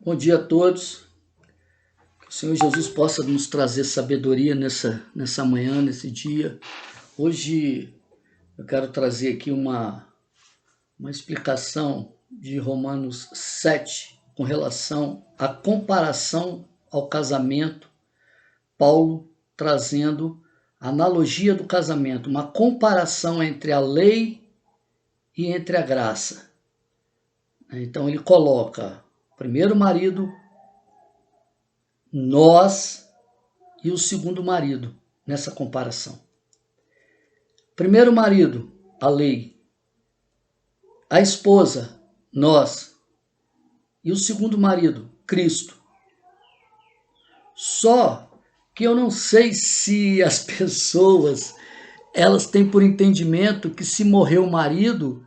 Bom dia a todos. Que o Senhor Jesus possa nos trazer sabedoria nessa manhã, nesse dia. Hoje eu quero trazer aqui uma explicação de Romanos 7 com relação à comparação ao casamento. Paulo trazendo a analogia do casamento, uma comparação entre a lei e entre a graça. Então ele coloca primeiro marido, nós e o segundo marido nessa comparação. Primeiro marido, a lei. A esposa, nós. E o segundo marido, Cristo. Só que eu não sei se as pessoas elas têm por entendimento que se morrer o marido,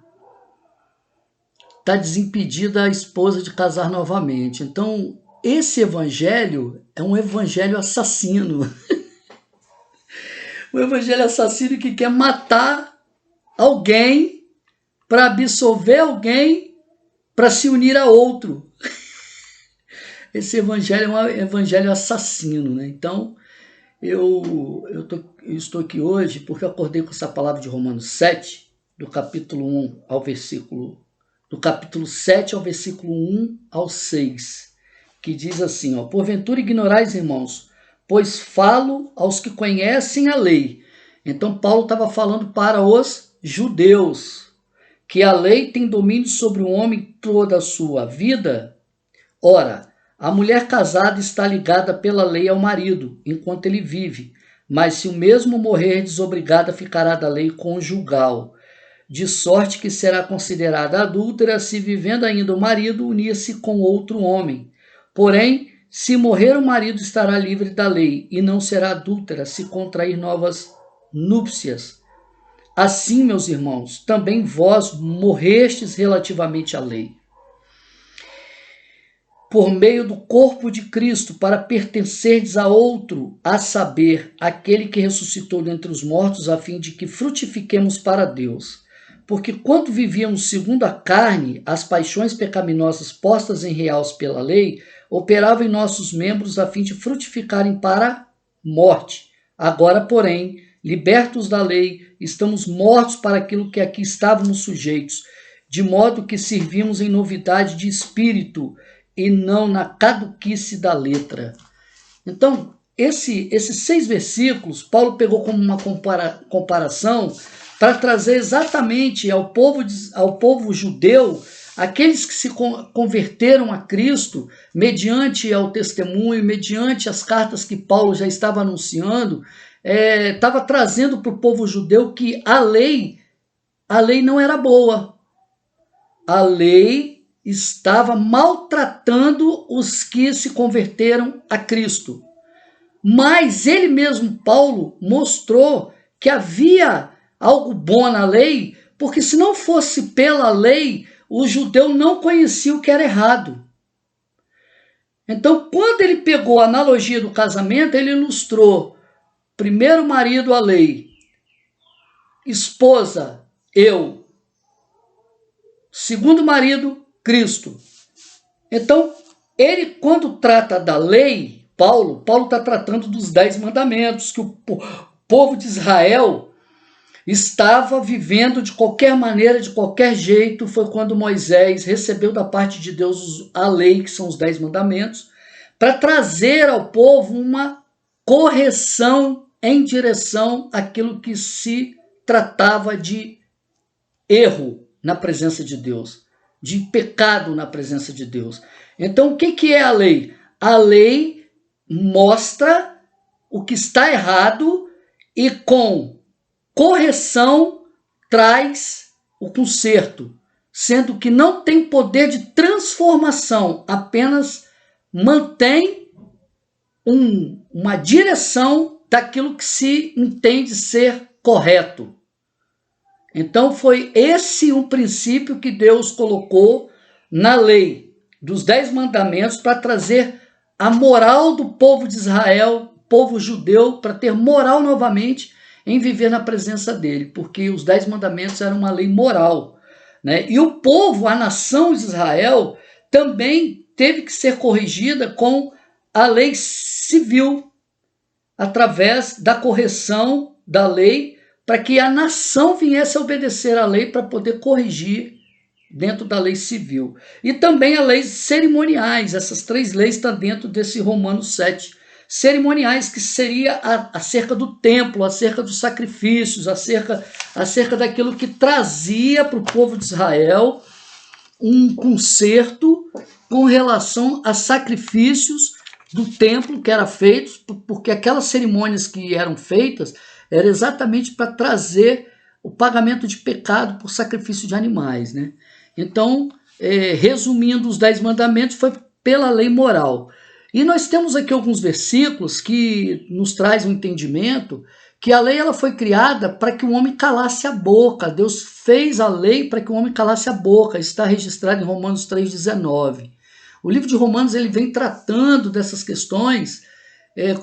está desimpedida a esposa de casar novamente. Então, esse evangelho é um evangelho assassino. Um evangelho assassino que quer matar alguém para absolver alguém para se unir a outro. Esse evangelho é um evangelho assassino, né? Então, eu estou aqui hoje porque eu acordei com essa palavra de Romanos 7, do capítulo 1 ao versículo do capítulo 7 ao versículo 1 ao 6, que diz assim, porventura ignorais, irmãos, pois falo aos que conhecem a lei. Então Paulo estava falando para os judeus, que a lei tem domínio sobre o homem toda a sua vida. Ora, a mulher casada está ligada pela lei ao marido, enquanto ele vive, mas se o mesmo morrer, desobrigada ficará da lei conjugal, de sorte que será considerada adúltera se vivendo ainda o marido unir-se com outro homem. Porém, se morrer o marido estará livre da lei e não será adúltera se contrair novas núpcias. Assim, meus irmãos, também vós morrestes relativamente à lei, por meio do corpo de Cristo, para pertencerdes a outro, a saber, aquele que ressuscitou dentre os mortos, a fim de que frutifiquemos para Deus. Porque quando vivíamos segundo a carne, as paixões pecaminosas postas em reals pela lei, operavam em nossos membros a fim de frutificarem para a morte. Agora, porém, libertos da lei, estamos mortos para aquilo que aqui estávamos sujeitos, de modo que servimos em novidade de espírito e não na caduquice da letra. Então, esses 6 versículos, Paulo pegou como uma comparação para trazer exatamente ao povo judeu, aqueles que se converteram a Cristo, mediante ao testemunho, mediante as cartas que Paulo já estava anunciando, estava trazendo para o povo judeu que a lei não era boa. A lei estava maltratando os que se converteram a Cristo. Mas ele mesmo, Paulo, mostrou que havia algo bom na lei, porque se não fosse pela lei, o judeu não conhecia o que era errado. Então, quando ele pegou a analogia do casamento, ele ilustrou: primeiro marido, a lei; esposa, eu; segundo marido, Cristo. Então, ele, quando trata da lei, Paulo está tratando dos 10 mandamentos, que o povo de Israel estava vivendo de qualquer maneira, de qualquer jeito. Foi quando Moisés recebeu da parte de Deus a lei, que são os 10 mandamentos, para trazer ao povo uma correção em direção àquilo que se tratava de erro na presença de Deus, de pecado na presença de Deus. Então, o que é a lei? A lei mostra o que está errado e com correção traz o conserto, sendo que não tem poder de transformação, apenas mantém uma direção daquilo que se entende ser correto. Então foi esse um princípio que Deus colocou na lei dos 10 mandamentos para trazer a moral do povo de Israel, povo judeu, para ter moral novamente em viver na presença dele, porque os 10 mandamentos eram uma lei moral, né? E o povo, a nação de Israel, também teve que ser corrigida com a lei civil, através da correção da lei, para que a nação viesse a obedecer à lei para poder corrigir dentro da lei civil. E também as leis cerimoniais, essas 3 leis estão dentro desse Romanos 7. Cerimoniais, que seria acerca do templo, acerca dos sacrifícios, acerca daquilo que trazia para o povo de Israel um conserto com relação a sacrifícios do templo que era feito, porque aquelas cerimônias que eram feitas era exatamente para trazer o pagamento de pecado por sacrifício de animais, né? Então, resumindo, os 10 mandamentos foi pela lei moral. E nós temos aqui alguns versículos que nos trazem um entendimento que a lei ela foi criada para que o homem calasse a boca. Deus fez a lei para que o homem calasse a boca. Está registrado em Romanos 3,19. O livro de Romanos ele vem tratando dessas questões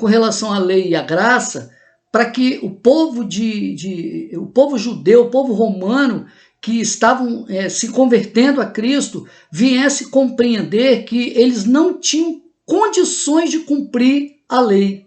com relação à lei e à graça, para que o povo o povo judeu, o povo romano, que estavam se convertendo a Cristo, viesse compreender que eles não tinham condições de cumprir a lei.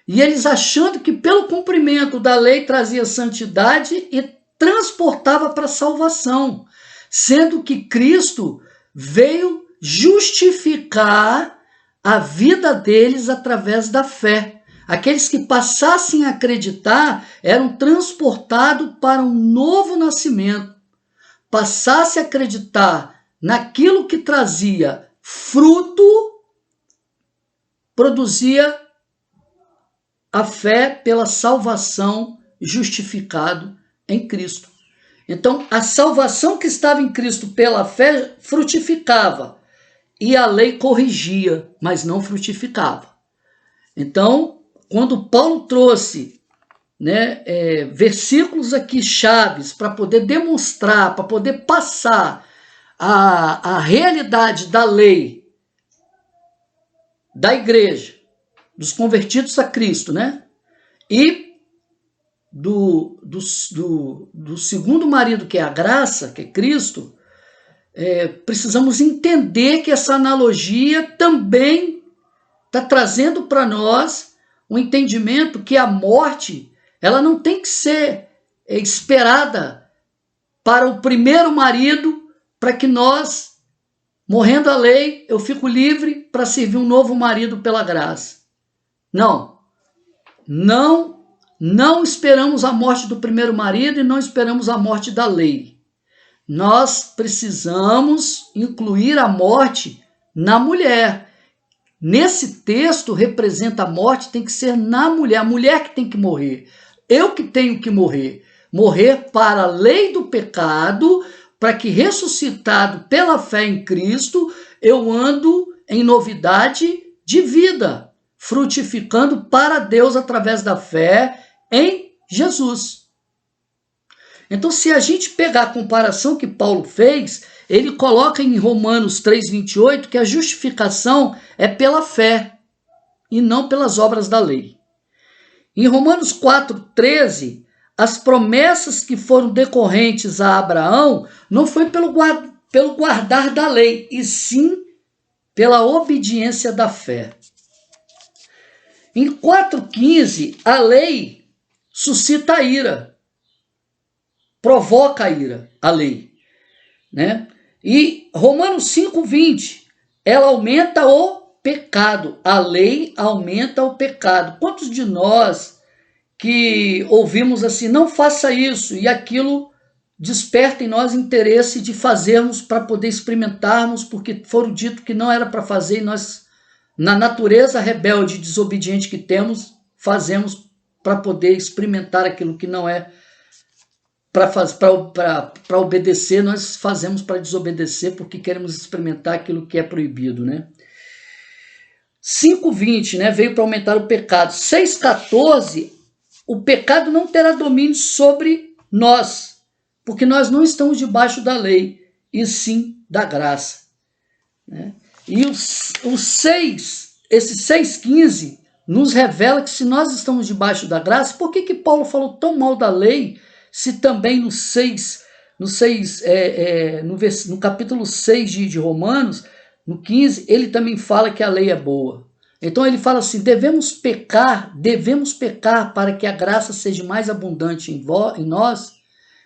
E eles achando que pelo cumprimento da lei trazia santidade e transportava para a salvação, sendo que Cristo veio justificar a vida deles através da fé. Aqueles que passassem a acreditar eram transportados para um novo nascimento. Passasse a acreditar naquilo que trazia fruto, produzia a fé pela salvação justificado em Cristo. Então, a salvação que estava em Cristo pela fé frutificava e a lei corrigia, mas não frutificava. Então, quando Paulo trouxe versículos aqui chaves para poder demonstrar, para poder passar a realidade da lei, da igreja, dos convertidos a Cristo, né? E do segundo marido, que é a graça, que é Cristo, precisamos entender que essa analogia também está trazendo para nós um entendimento que a morte ela não tem que ser esperada para o primeiro marido, para que nós, morrendo a lei, eu fico livre para servir um novo marido pela graça. Não esperamos a morte do primeiro marido e não esperamos a morte da lei. Nós precisamos incluir a morte na mulher. Nesse texto representa a morte, tem que ser na mulher, a mulher que tem que morrer. Eu que tenho que morrer. Morrer para a lei do pecado, para que ressuscitado pela fé em Cristo, eu ando em novidade de vida, frutificando para Deus através da fé em Jesus. Então, se a gente pegar a comparação que Paulo fez, ele coloca em Romanos 3,28 que a justificação é pela fé e não pelas obras da lei. Em Romanos 4,13, as promessas que foram decorrentes a Abraão não foi pelo guardar da lei, e sim pela obediência da fé. Em 4,15, a lei suscita a ira, provoca a ira, a lei, né? E Romanos 5,20, ela aumenta o pecado, a lei aumenta o pecado. Quantos de nós que ouvimos assim, não faça isso, e aquilo desperta em nós interesse de fazermos para poder experimentarmos, porque foram dito que não era para fazer, e nós, na natureza rebelde e desobediente que temos, fazemos para poder experimentar aquilo que não é para obedecer, nós fazemos para desobedecer, porque queremos experimentar aquilo que é proibido, né? 5,20, né, veio para aumentar o pecado. 6,14, o pecado não terá domínio sobre nós, porque nós não estamos debaixo da lei, e sim da graça, né? E esse 6,15 nos revela que se nós estamos debaixo da graça, por que Paulo falou tão mal da lei, se também no capítulo 6 de Romanos, no 15, ele também fala que a lei é boa. Então ele fala assim, devemos pecar para que a graça seja mais abundante em nós?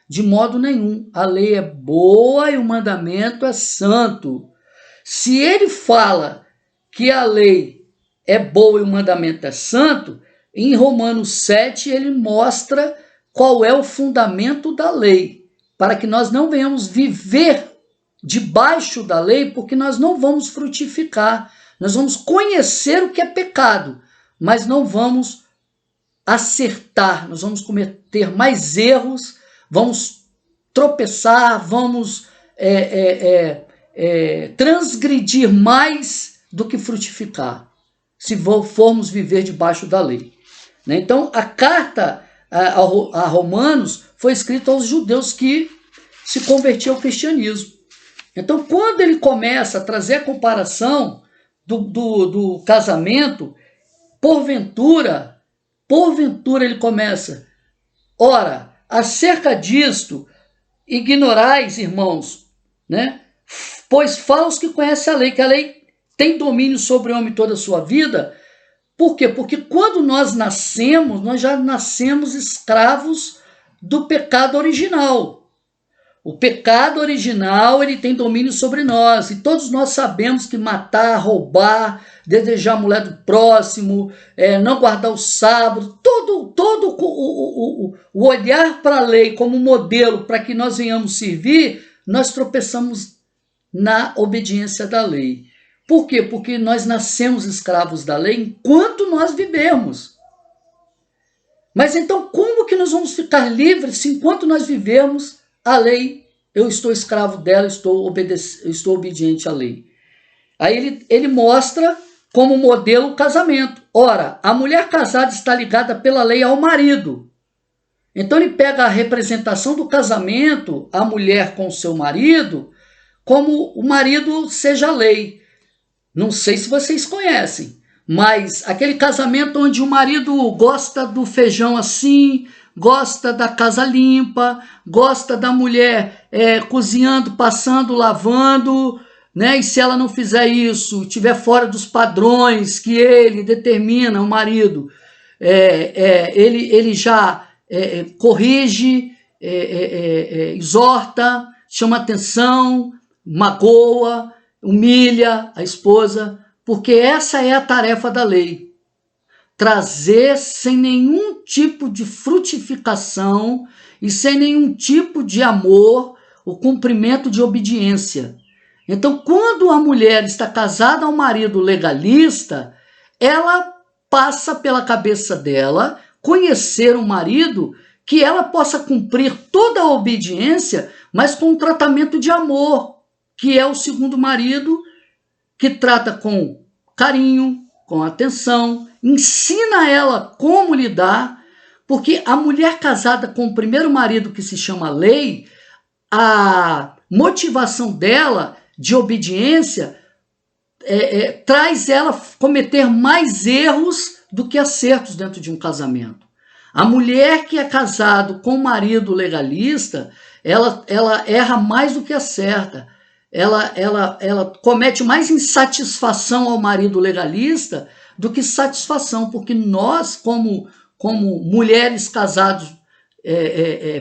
De modo nenhum. A lei é boa e o mandamento é santo. Se ele fala que a lei é boa e o mandamento é santo, em Romanos 7 ele mostra qual é o fundamento da lei, para que nós não venhamos viver debaixo da lei, porque nós não vamos frutificar. Nós vamos conhecer o que é pecado, mas não vamos acertar, nós vamos cometer mais erros, vamos tropeçar, vamos transgredir mais do que frutificar, se formos viver debaixo da lei. Então, a carta a Romanos foi escrita aos judeus que se convertiam ao cristianismo. Então, quando ele começa a trazer a comparação do casamento, porventura ele começa, ora, acerca disto, ignorais, irmãos, né? Pois fala os que conhecem a lei, que a lei tem domínio sobre o homem toda a sua vida. Por quê? Porque quando nós nascemos, nós já nascemos escravos do pecado original. O pecado original, ele tem domínio sobre nós, e todos nós sabemos que matar, roubar, desejar a mulher do próximo, não guardar o sábado, todo o olhar para a lei como modelo para que nós venhamos servir, nós tropeçamos na obediência da lei. Por quê? Porque nós nascemos escravos da lei enquanto nós vivemos. Mas então como que nós vamos ficar livres se enquanto nós vivemos a lei, eu estou escravo dela, estou obediente à lei? Aí ele mostra como modelo o casamento. Ora, a mulher casada está ligada pela lei ao marido. Então ele pega a representação do casamento, a mulher com o seu marido, como o marido seja a lei. Não sei se vocês conhecem, mas aquele casamento onde o marido gosta do feijão assim, gosta da casa limpa, gosta da mulher cozinhando, passando, lavando, né? E se ela não fizer isso, estiver fora dos padrões que ele determina, o marido, ele já corrige, exorta, chama atenção, magoa, humilha a esposa, porque essa é a tarefa da lei. Trazer sem nenhum tipo de frutificação e sem nenhum tipo de amor o cumprimento de obediência. Então, quando a mulher está casada ao marido legalista, ela passa pela cabeça dela conhecer um marido que ela possa cumprir toda a obediência, mas com um tratamento de amor, que é o segundo marido, que trata com carinho, com atenção, ensina ela como lidar, porque a mulher casada com o primeiro marido, que se chama lei, a motivação dela de obediência traz ela cometer mais erros do que acertos dentro de um casamento. A mulher que é casada com um marido legalista, ela erra mais do que acerta. Ela comete mais insatisfação ao marido legalista do que satisfação, porque nós, como mulheres casadas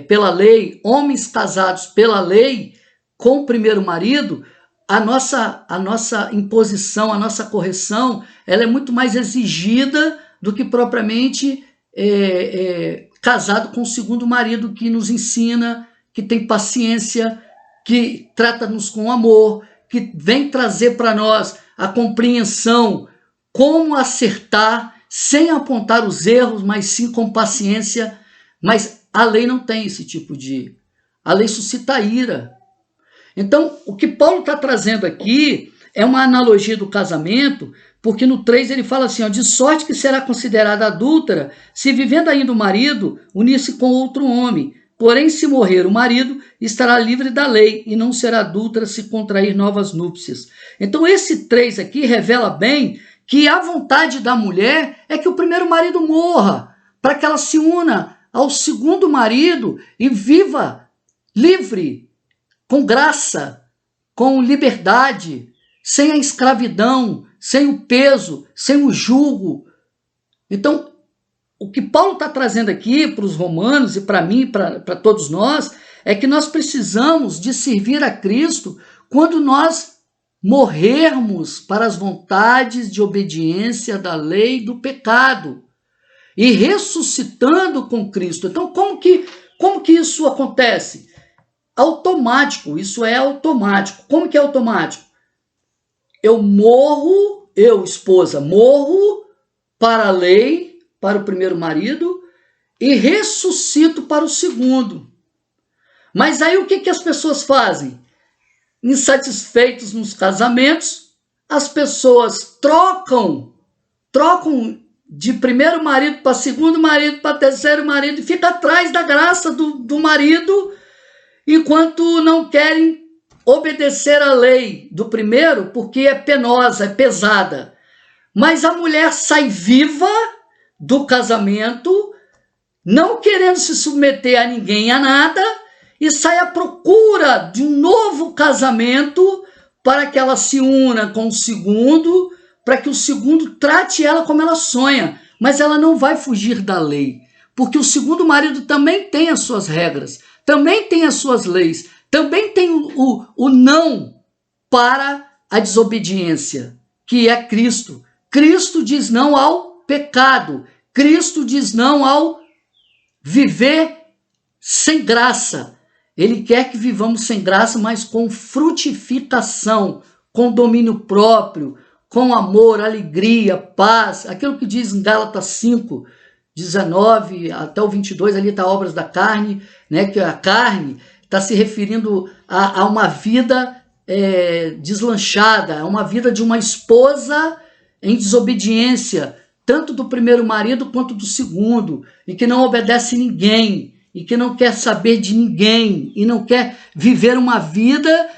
pela lei, homens casados pela lei com o primeiro marido, a nossa imposição, a nossa correção, ela é muito mais exigida do que propriamente casado com o segundo marido, que nos ensina, que tem paciência, que trata-nos com amor, que vem trazer para nós a compreensão, como acertar, sem apontar os erros, mas sim com paciência. Mas a lei não tem esse tipo de... A lei suscita ira. Então, o que Paulo está trazendo aqui é uma analogia do casamento, porque no 3 ele fala assim, de sorte que será considerada adúltera se, vivendo ainda o marido, unir-se com outro homem. Porém, se morrer o marido, estará livre da lei e não será adúltera se contrair novas núpcias. Então, esse 3 aqui revela bem que a vontade da mulher é que o primeiro marido morra, para que ela se una ao segundo marido e viva livre, com graça, com liberdade, sem a escravidão, sem o peso, sem o jugo. Então, o que Paulo está trazendo aqui para os romanos e para mim, para todos nós, é que nós precisamos de servir a Cristo quando nós morrermos para as vontades de obediência da lei do pecado e ressuscitando com Cristo. Então, como que isso acontece? Automático, isso é automático. Como que é automático? Eu morro, eu, esposa, morro para a lei, para o primeiro marido, e ressuscito para o segundo. Mas aí o que as pessoas fazem? Insatisfeitos nos casamentos, as pessoas trocam de primeiro marido para segundo marido, para terceiro marido, e fica atrás da graça do marido, enquanto não querem obedecer à lei do primeiro, porque é penosa, é pesada. Mas a mulher sai viva do casamento, não querendo se submeter a ninguém, a nada, e sai à procura de um novo casamento para que ela se una com o segundo, para que o segundo trate ela como ela sonha. Mas ela não vai fugir da lei, porque o segundo marido também tem as suas regras, também tem as suas leis, também tem o não para a desobediência, que é Cristo. Cristo diz não ao pecado, Cristo diz não ao viver sem graça. Ele quer que vivamos sem graça, mas com frutificação, com domínio próprio, com amor, alegria, paz. Aquilo que diz em Gálatas 5, 19 até o 22, ali está obras da carne, né, que a carne está se referindo a uma vida deslanchada, a uma vida de uma esposa em desobediência, tanto do primeiro marido quanto do segundo, e que não obedece ninguém, e que não quer saber de ninguém, e não quer viver uma vida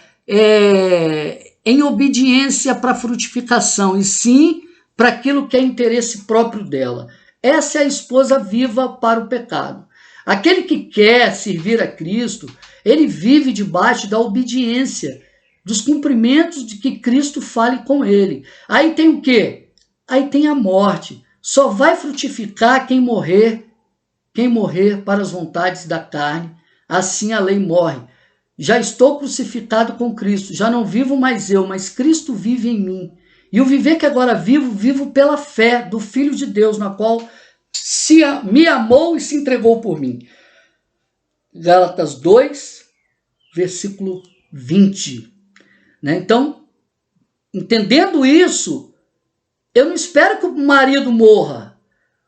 em obediência para a frutificação, e sim para aquilo que é interesse próprio dela. Essa é a esposa viva para o pecado. Aquele que quer servir a Cristo, ele vive debaixo da obediência, dos cumprimentos de que Cristo fale com ele. Aí tem o quê? Aí tem a morte. Só vai frutificar quem morrer para as vontades da carne, assim a lei morre. Já estou crucificado com Cristo, já não vivo mais eu, mas Cristo vive em mim. E o viver que agora vivo pela fé do Filho de Deus, na qual me amou e se entregou por mim. Gálatas 2, versículo 20. Né? Então, entendendo isso, eu não espero que o marido morra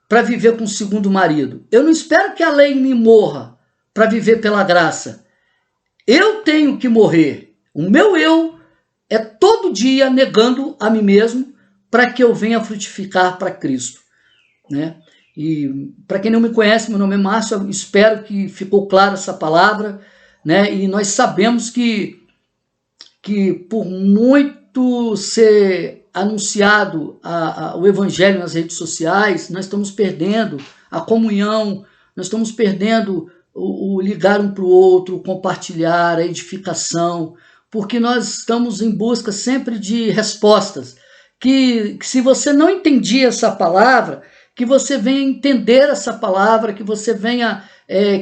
para viver com o segundo marido. Eu não espero que a lei me morra para viver pela graça. Eu tenho que morrer. O meu eu é todo dia negando a mim mesmo para que eu venha frutificar para Cristo. Né? E para quem não me conhece, meu nome é Márcio, eu espero que ficou clara essa palavra, né? E nós sabemos que por muito ser anunciado o evangelho nas redes sociais, nós estamos perdendo a comunhão, nós estamos perdendo o ligar um para o outro, o compartilhar, a edificação, porque nós estamos em busca sempre de respostas, que se você não entendia essa palavra, que você venha entender essa palavra, que você venha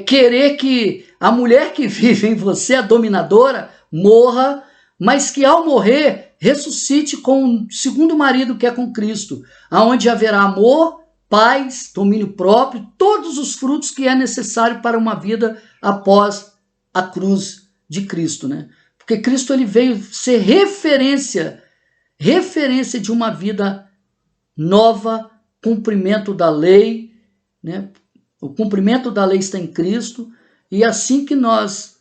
querer que a mulher que vive em você, a dominadora, morra, mas que ao morrer, ressuscite com o segundo marido que é com Cristo, aonde haverá amor, paz, domínio próprio, todos os frutos que é necessário para uma vida após a cruz de Cristo, né? Porque Cristo ele veio ser referência de uma vida nova, cumprimento da lei, né? O cumprimento da lei está em Cristo, e assim que nós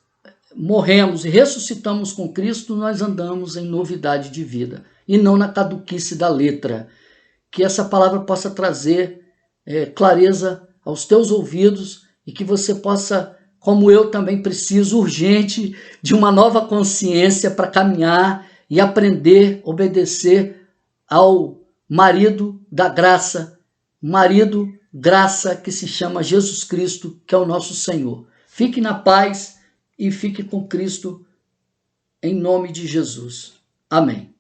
morremos e ressuscitamos com Cristo, nós andamos em novidade de vida, e não na caduquice da letra. Que essa palavra possa trazer clareza aos teus ouvidos, e que você possa, como eu também preciso, urgente, de uma nova consciência para caminhar e aprender a obedecer ao marido da graça, marido graça que se chama Jesus Cristo, que é o nosso Senhor. Fique na paz e fique com Cristo em nome de Jesus. Amém.